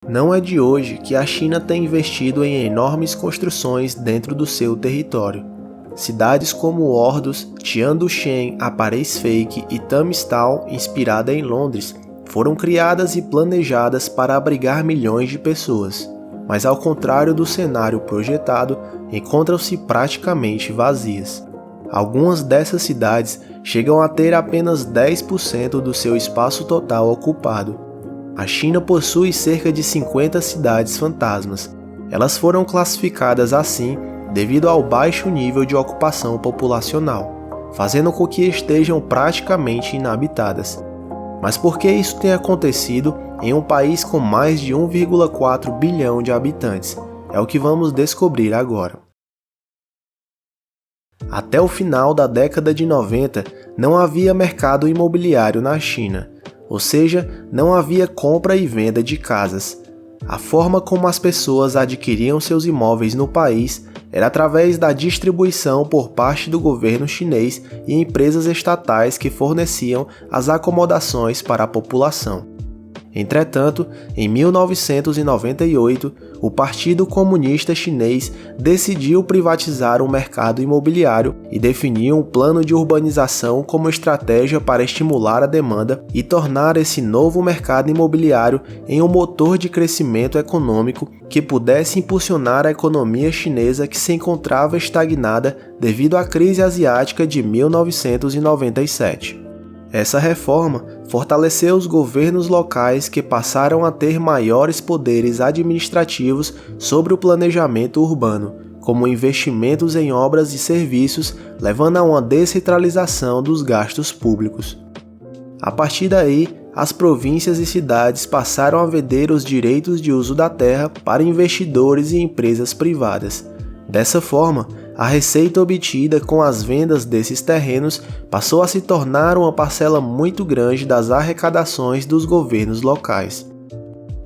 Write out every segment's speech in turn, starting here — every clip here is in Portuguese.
Não é de hoje que a China tem investido em enormes construções dentro do seu território. Cidades como Ordos, Tianduchen, Apareisfake e Tamistal, inspirada em Londres, foram criadas e planejadas para abrigar milhões de pessoas, mas ao contrário do cenário projetado, encontram-se praticamente vazias. Algumas dessas cidades chegam a ter apenas 10% do seu espaço total ocupado. A China possui cerca de 50 cidades fantasmas. Elas foram classificadas assim devido ao baixo nível de ocupação populacional, fazendo com que estejam praticamente inabitadas. Mas por que isso tem acontecido em um país com mais de 1,4 bilhão de habitantes? É o que vamos descobrir agora. Até o final da década de 90, não havia mercado imobiliário na China, ou seja, não havia compra e venda de casas. A forma como as pessoas adquiriam seus imóveis no país era através da distribuição por parte do governo chinês e empresas estatais que forneciam as acomodações para a população. Entretanto, em 1998, o Partido Comunista Chinês decidiu privatizar o mercado imobiliário e definiu um plano de urbanização como estratégia para estimular a demanda e tornar esse novo mercado imobiliário em um motor de crescimento econômico que pudesse impulsionar a economia chinesa que se encontrava estagnada devido à crise asiática de 1997. Essa reforma fortaleceu os governos locais que passaram a ter maiores poderes administrativos sobre o planejamento urbano, como investimentos em obras e serviços, levando a uma descentralização dos gastos públicos. A partir daí, as províncias e cidades passaram a vender os direitos de uso da terra para investidores e empresas privadas. Dessa forma, a receita obtida com as vendas desses terrenos passou a se tornar uma parcela muito grande das arrecadações dos governos locais.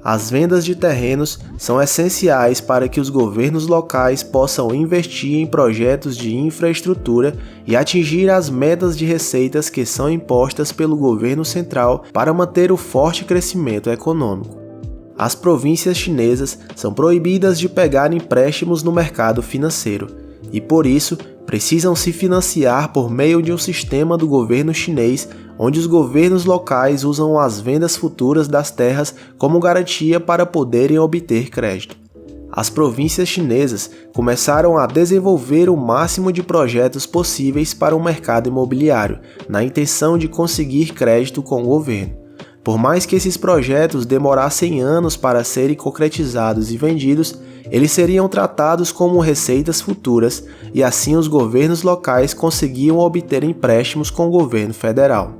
As vendas de terrenos são essenciais para que os governos locais possam investir em projetos de infraestrutura e atingir as metas de receitas que são impostas pelo governo central para manter o forte crescimento econômico. As províncias chinesas são proibidas de pegar empréstimos no mercado financeiro e, por isso, precisam se financiar por meio de um sistema do governo chinês, onde os governos locais usam as vendas futuras das terras como garantia para poderem obter crédito. As províncias chinesas começaram a desenvolver o máximo de projetos possíveis para o mercado imobiliário, na intenção de conseguir crédito com o governo. Por mais que esses projetos demorassem anos para serem concretizados e vendidos, eles seriam tratados como receitas futuras e assim os governos locais conseguiam obter empréstimos com o governo federal.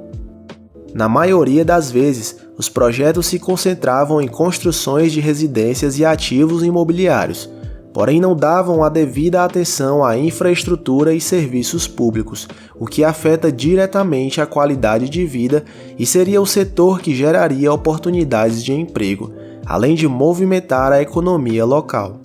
Na maioria das vezes, os projetos se concentravam em construções de residências e ativos imobiliários, porém não davam a devida atenção à infraestrutura e serviços públicos, o que afeta diretamente a qualidade de vida e seria o setor que geraria oportunidades de emprego, além de movimentar a economia local.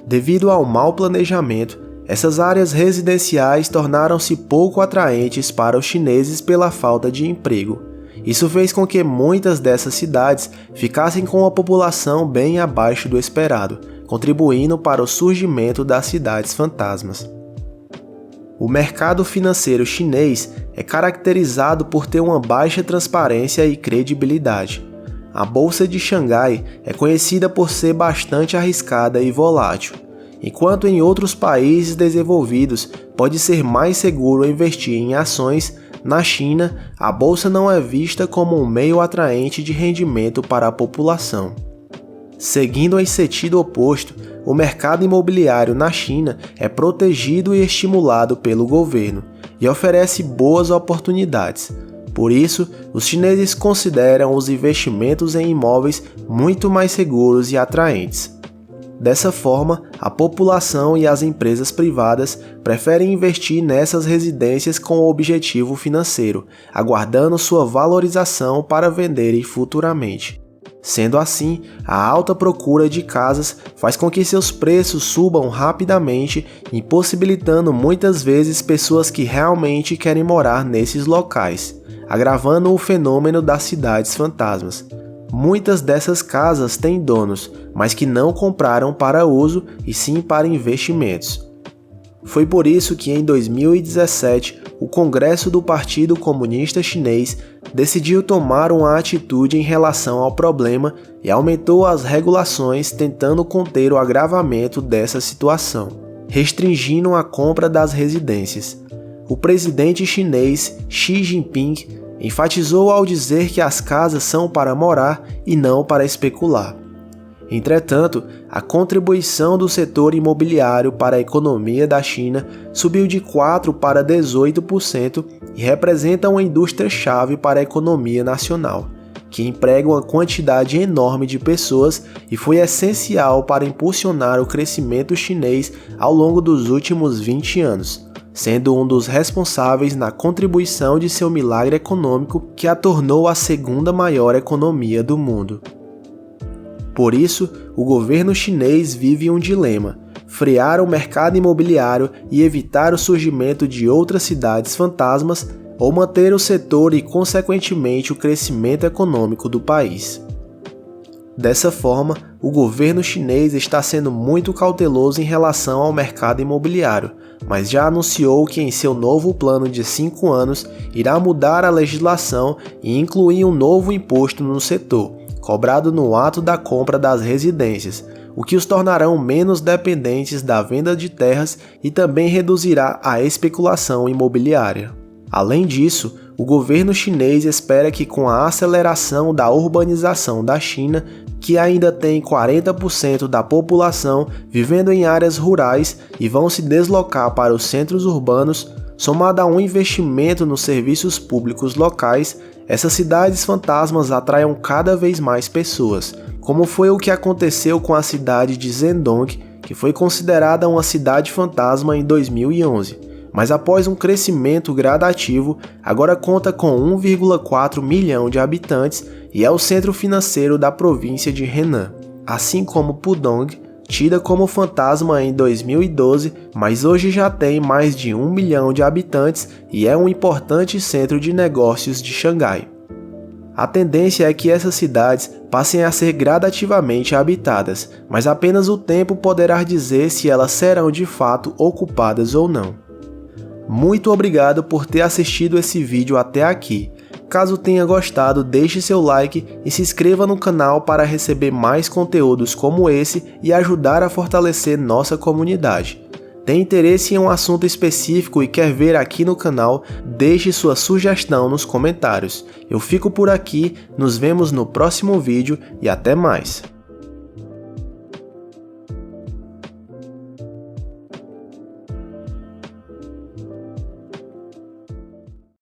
Devido ao mau planejamento, essas áreas residenciais tornaram-se pouco atraentes para os chineses pela falta de emprego. Isso fez com que muitas dessas cidades ficassem com uma população bem abaixo do esperado, contribuindo para o surgimento das cidades fantasmas. O mercado financeiro chinês é caracterizado por ter uma baixa transparência e credibilidade. A Bolsa de Xangai é conhecida por ser bastante arriscada e volátil, enquanto em outros países desenvolvidos pode ser mais seguro investir em ações. Na China, a bolsa não é vista como um meio atraente de rendimento para a população. Seguindo em sentido oposto, o mercado imobiliário na China é protegido e estimulado pelo governo e oferece boas oportunidades. Por isso, os chineses consideram os investimentos em imóveis muito mais seguros e atraentes. Dessa forma, a população e as empresas privadas preferem investir nessas residências com o objetivo financeiro, aguardando sua valorização para venderem futuramente. Sendo assim, a alta procura de casas faz com que seus preços subam rapidamente, impossibilitando muitas vezes pessoas que realmente querem morar nesses locais, agravando o fenômeno das cidades fantasmas. Muitas dessas casas têm donos, mas que não compraram para uso e sim para investimentos. Foi por isso que em 2017, o Congresso do Partido Comunista Chinês decidiu tomar uma atitude em relação ao problema e aumentou as regulações tentando conter o agravamento dessa situação, restringindo a compra das residências. O presidente chinês Xi Jinping enfatizou ao dizer que as casas são para morar e não para especular. Entretanto, a contribuição do setor imobiliário para a economia da China subiu de 4% para 18% e representa uma indústria-chave para a economia nacional, que emprega uma quantidade enorme de pessoas e foi essencial para impulsionar o crescimento chinês ao longo dos últimos 20 anos, sendo um dos responsáveis na contribuição de seu milagre econômico que a tornou a segunda maior economia do mundo. Por isso, o governo chinês vive um dilema: frear o mercado imobiliário e evitar o surgimento de outras cidades fantasmas ou manter o setor e, consequentemente, o crescimento econômico do país. Dessa forma, o governo chinês está sendo muito cauteloso em relação ao mercado imobiliário, mas já anunciou que em seu novo plano de 5 anos irá mudar a legislação e incluir um novo imposto no setor, cobrado no ato da compra das residências, o que os tornarão menos dependentes da venda de terras e também reduzirá a especulação imobiliária. Além disso, o governo chinês espera que com a aceleração da urbanização da China, que ainda tem 40% da população vivendo em áreas rurais e vão se deslocar para os centros urbanos, somado a um investimento nos serviços públicos locais, essas cidades fantasmas atraiam cada vez mais pessoas, como foi o que aconteceu com a cidade de Zhendong, que foi considerada uma cidade fantasma em 2011, mas após um crescimento gradativo, agora conta com 1,4 milhão de habitantes e é o centro financeiro da província de Henan, assim como Pudong, tida como fantasma em 2012, mas hoje já tem mais de 1 milhão de habitantes e é um importante centro de negócios de Xangai. A tendência é que essas cidades passem a ser gradativamente habitadas, mas apenas o tempo poderá dizer se elas serão de fato ocupadas ou não. Muito obrigado por ter assistido esse vídeo até aqui. Caso tenha gostado, deixe seu like e se inscreva no canal para receber mais conteúdos como esse e ajudar a fortalecer nossa comunidade. Tem interesse em um assunto específico e quer ver aqui no canal? Deixe sua sugestão nos comentários. Eu fico por aqui, nos vemos no próximo vídeo e até mais!